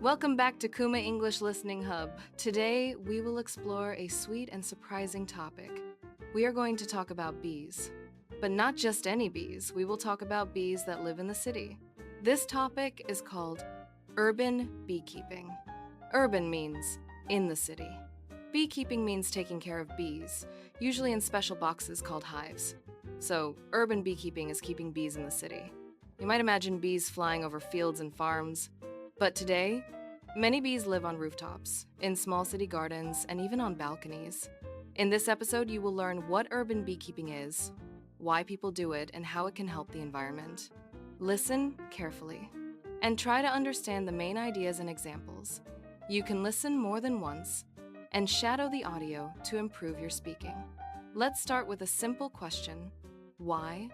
Welcome back to Kuma English Listening Hub. Today, we will explore a sweet and surprising topic. We are going to talk about bees. But not just any bees, we will talk about bees that live in the city. This topic is called urban beekeeping. Urban means in the city. Beekeeping means taking care of bees, usually in special boxes called hives. So, urban beekeeping is keeping bees in the city. You might imagine bees flying over fields and farms. But today, many bees live on rooftops, in small city gardens, and even on balconies. In this episode, you will learn what urban beekeeping is, why people do it, and how it can help the environment. Listen carefully, and try to understand the main ideas and examples. You can listen more than once, and shadow the audio to improve your speaking. Let's start with a simple question. Why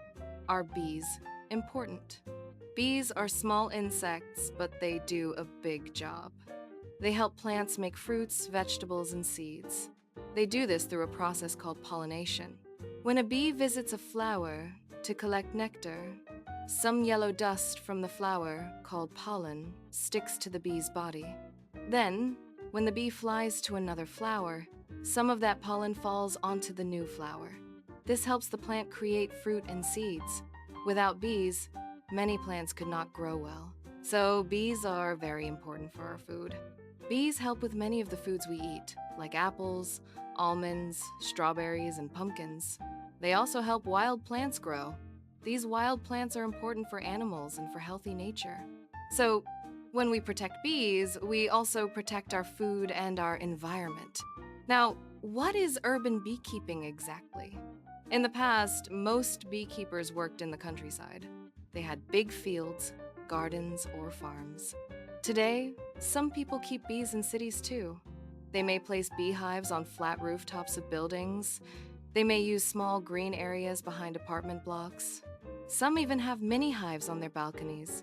are bees important? Bees are small insects, but they do a big job. They help plants make fruits, vegetables, and seeds. They do this through a process called pollination. When a bee visits a flower to collect nectar, some yellow dust from the flower, called pollen, sticks to the bee's body. Then, when the bee flies to another flower, some of that pollen falls onto the new flower. This helps the plant create fruit and seeds. Without bees, many plants could not grow well. So bees are very important for our food. Bees help with many of the foods we eat, like apples, almonds, strawberries, and pumpkins. They also help wild plants grow. These wild plants are important for animals and for healthy nature. So, when we protect bees, we also protect our food and our environment. Now, what is urban beekeeping exactly? In the past, most beekeepers worked in the countryside. They had big fields, gardens, or farms. Today, some people keep bees in cities too. They may place beehives on flat rooftops of buildings. They may use small green areas behind apartment blocks. Some even have mini hives on their balconies,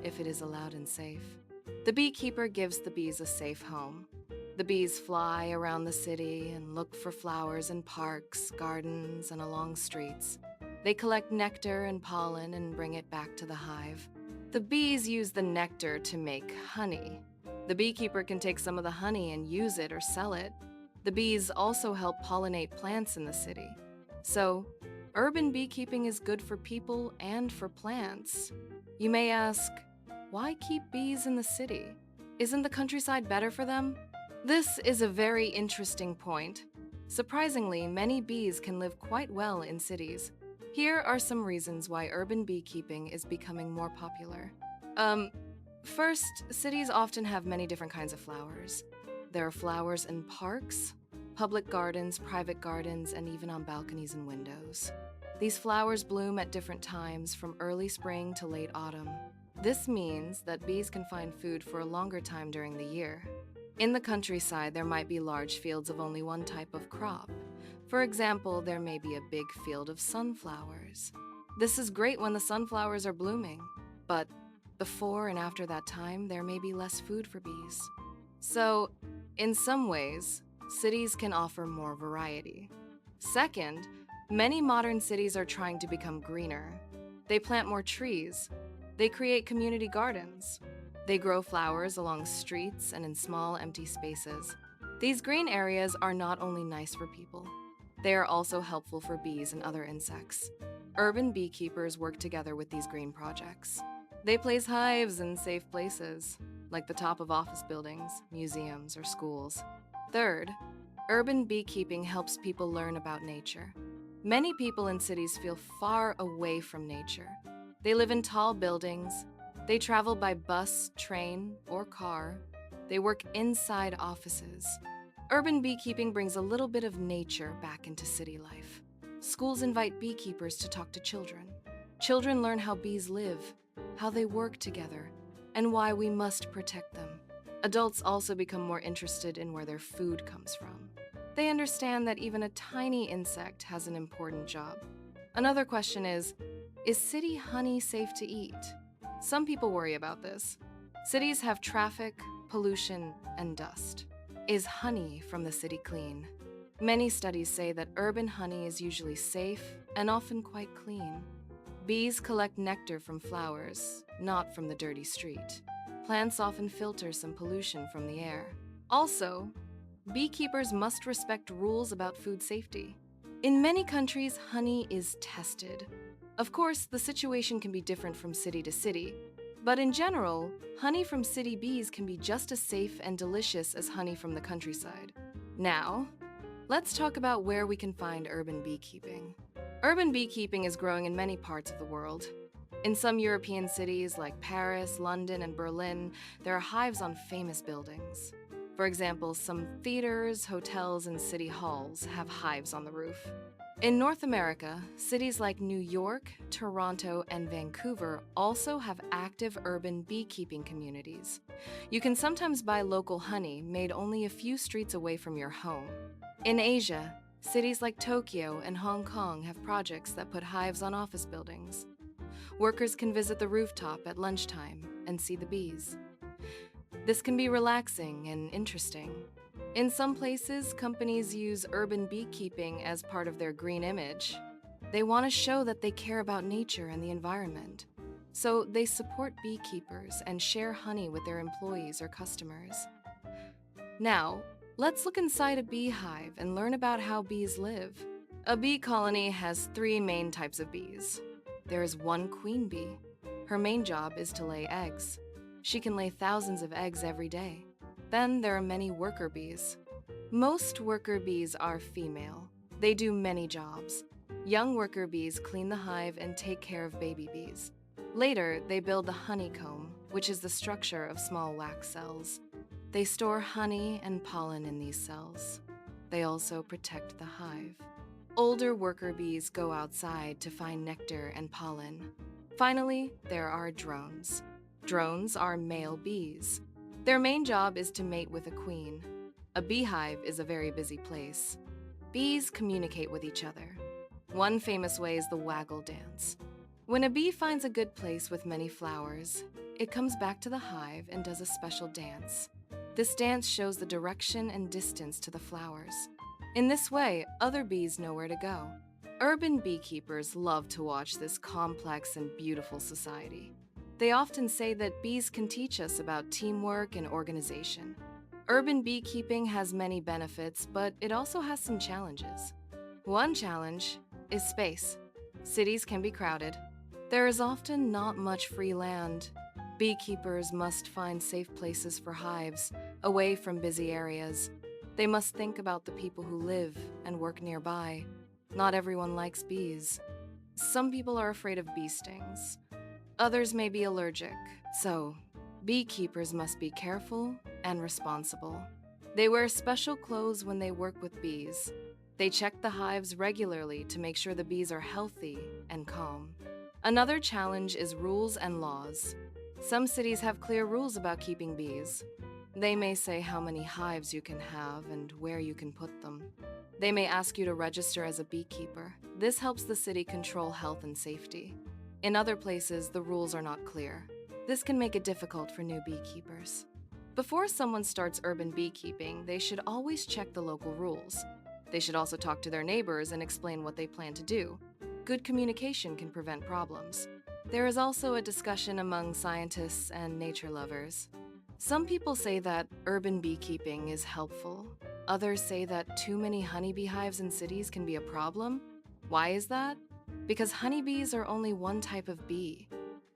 if it is allowed and safe. The beekeeper gives the bees a safe home. The bees fly around the city and look for flowers in parks, gardens, and along streets. They collect nectar and pollen and bring it back to the hive. The bees use the nectar to make honey. The beekeeper can take some of the honey and use it or sell it. The bees also help pollinate plants in the city. So, urban beekeeping is good for people and for plants. You may ask, why keep bees in the city? Isn't the countryside better for them? This is a very interesting point. Surprisingly, many bees can live quite well in cities. Here are some reasons why urban beekeeping is becoming more popular. First, cities often have many different kinds of flowers. There are flowers in parks, public gardens, private gardens, and even on balconies and windows. These flowers bloom at different times, from early spring to late autumn. This means that bees can find food for a longer time during the year. In the countryside, there might be large fields of only one type of crop. For example, there may be a big field of sunflowers. This is great when the sunflowers are blooming, but before and after that time, there may be less food for bees. So, in some ways, cities can offer more variety. Second, many modern cities are trying to become greener. They plant more trees. They create community gardens. They grow flowers along streets and in small, empty spaces. These green areas are not only nice for people, they are also helpful for bees and other insects. Urban beekeepers work together with these green projects. They place hives in safe places, like the top of office buildings, museums, or schools. Third, urban beekeeping helps people learn about nature. Many people in cities feel far away from nature. They live in tall buildings. They travel by bus, train, or car. They work inside offices. Urban beekeeping brings a little bit of nature back into city life. Schools invite beekeepers to talk to children. Children learn how bees live, how they work together, and why we must protect them. Adults also become more interested in where their food comes from. They understand that even a tiny insect has an important job. Another question is city honey safe to eat? Some people worry about this. Cities have traffic, pollution, and dust. Is honey from the city clean? Many studies say that urban honey is usually safe and often quite clean. Bees collect nectar from flowers, not from the dirty street. Plants often filter some pollution from the air. Also, beekeepers must respect rules about food safety. In many countries, honey is tested. Of course, the situation can be different from city to city, but in general, honey from city bees can be just as safe and delicious as honey from the countryside. Now, let's talk about where we can find urban beekeeping. Urban beekeeping is growing in many parts of the world. In some European cities like Paris, London, and Berlin, there are hives on famous buildings. For example, some theaters, hotels, and city halls have hives on the roof. In North America, cities like New York, Toronto, and Vancouver also have active urban beekeeping communities. You can sometimes buy local honey made only a few streets away from your home. In Asia, cities like Tokyo and Hong Kong have projects that put hives on office buildings. Workers can visit the rooftop at lunchtime and see the bees. This can be relaxing and interesting. In some places, companies use urban beekeeping as part of their green image. They want to show that they care about nature and the environment. So they support beekeepers and share honey with their employees or customers. Now, let's look inside a beehive and learn about how bees live. A bee colony has 3 main types of bees. There is one queen bee. Her main job is to lay eggs. She can lay thousands of eggs every day. Then there are many worker bees. Most worker bees are female. They do many jobs. Young worker bees clean the hive and take care of baby bees. Later, they build the honeycomb, which is the structure of small wax cells. They store honey and pollen in these cells. They also protect the hive. Older worker bees go outside to find nectar and pollen. Finally, there are drones. Drones are male bees. Their main job is to mate with a queen. A beehive is a very busy place. Bees communicate with each other. One famous way is the waggle dance. When a bee finds a good place with many flowers, it comes back to the hive and does a special dance. This dance shows the direction and distance to the flowers. In this way, other bees know where to go. Urban beekeepers love to watch this complex and beautiful society. They often say that bees can teach us about teamwork and organization. Urban beekeeping has many benefits, but it also has some challenges. One challenge is space. Cities can be crowded. There is often not much free land. Beekeepers must find safe places for hives, away from busy areas. They must think about the people who live and work nearby. Not everyone likes bees. Some people are afraid of bee stings. Others may be allergic, so beekeepers must be careful and responsible. They wear special clothes when they work with bees. They check the hives regularly to make sure the bees are healthy and calm. Another challenge is rules and laws. Some cities have clear rules about keeping bees. They may say how many hives you can have and where you can put them. They may ask you to register as a beekeeper. This helps the city control health and safety. In other places, the rules are not clear. This can make it difficult for new beekeepers. Before someone starts urban beekeeping, they should always check the local rules. They should also talk to their neighbors and explain what they plan to do. Good communication can prevent problems. There is also a discussion among scientists and nature lovers. Some people say that urban beekeeping is helpful. Others say that too many honeybee hives in cities can be a problem. Why is that? Because honeybees are only one type of bee.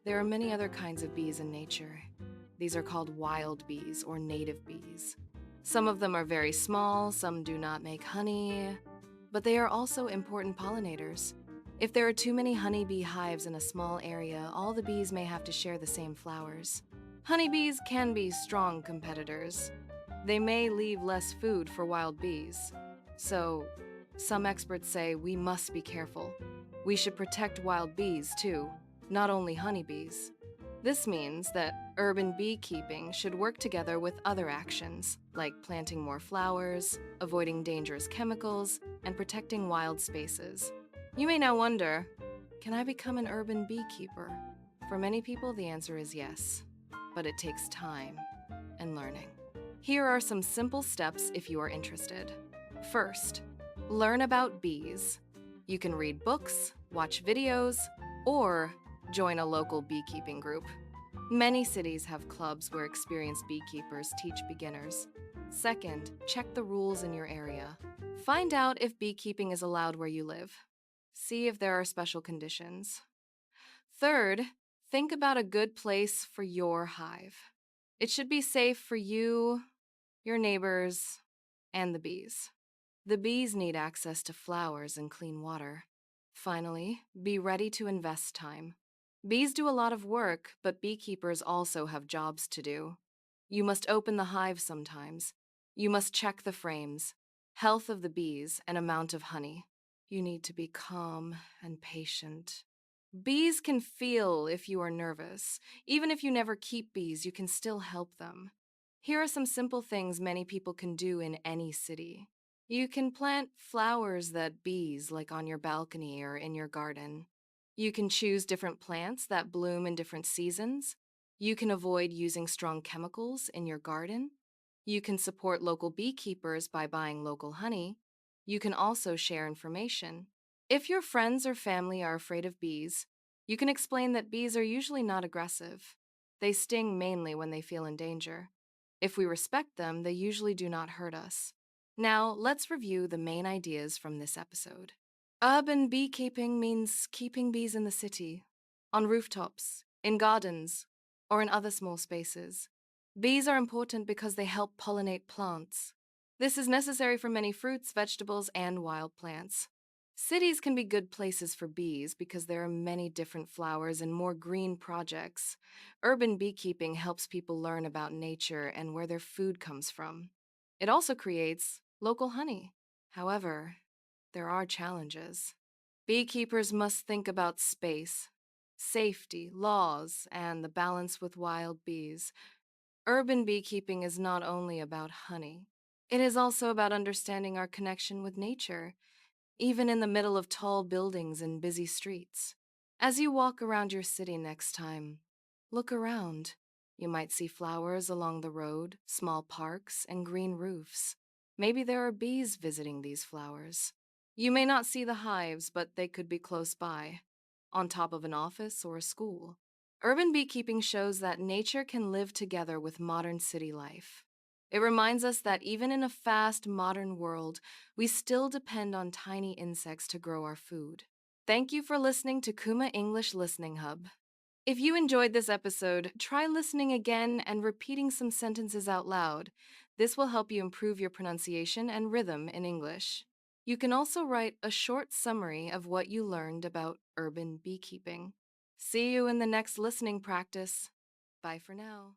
There are many other kinds of bees in nature. These are called wild bees or native bees. Some of them are very small, some do not make honey, but they are also important pollinators. If there are too many honeybee hives in a small area, all the bees may have to share the same flowers. Honeybees can be strong competitors. They may leave less food for wild bees. So, some experts say we must be careful. We should protect wild bees too, not only honeybees. This means that urban beekeeping should work together with other actions, like planting more flowers, avoiding dangerous chemicals, and protecting wild spaces. You may now wonder, can I become an urban beekeeper? For many people, the answer is yes, but it takes time and learning. Here are some simple steps if you are interested. First, learn about bees. You can read books, watch videos, or join a local beekeeping group. Many cities have clubs where experienced beekeepers teach beginners. Second, check the rules in your area. Find out if beekeeping is allowed where you live. See if there are special conditions. Third, think about a good place for your hive. It should be safe for you, your neighbors, and the bees. The bees need access to flowers and clean water. Finally, be ready to invest time. Bees do a lot of work, but beekeepers also have jobs to do. You must open the hive sometimes. You must check the frames, health of the bees, and amount of honey. You need to be calm and patient. Bees can feel if you are nervous. Even if you never keep bees, you can still help them. Here are some simple things many people can do in any city. You can plant flowers that bees like on your balcony or in your garden. You can choose different plants that bloom in different seasons. You can avoid using strong chemicals in your garden. You can support local beekeepers by buying local honey. You can also share information. If your friends or family are afraid of bees, you can explain that bees are usually not aggressive. They sting mainly when they feel in danger. If we respect them, they usually do not hurt us. Now, let's review the main ideas from this episode. Urban beekeeping means keeping bees in the city, on rooftops, in gardens, or in other small spaces. Bees are important because they help pollinate plants. This is necessary for many fruits, vegetables, and wild plants. Cities can be good places for bees because there are many different flowers and more green projects. Urban beekeeping helps people learn about nature and where their food comes from. It also creates local honey. However, there are challenges. Beekeepers must think about space, safety, laws, and the balance with wild bees. Urban beekeeping is not only about honey, it is also about understanding our connection with nature, even in the middle of tall buildings and busy streets. As you walk around your city next time, look around. You might see flowers along the road, small parks, and green roofs. Maybe there are bees visiting these flowers. You may not see the hives, but they could be close by, on top of an office or a school. Urban beekeeping shows that nature can live together with modern city life. It reminds us that even in a fast, modern world, we still depend on tiny insects to grow our food. Thank you for listening to Kuma English Listening Hub. If you enjoyed this episode, try listening again and repeating some sentences out loud. This will help you improve your pronunciation and rhythm in English. You can also write a short summary of what you learned about urban beekeeping. See you in the next listening practice. Bye for now.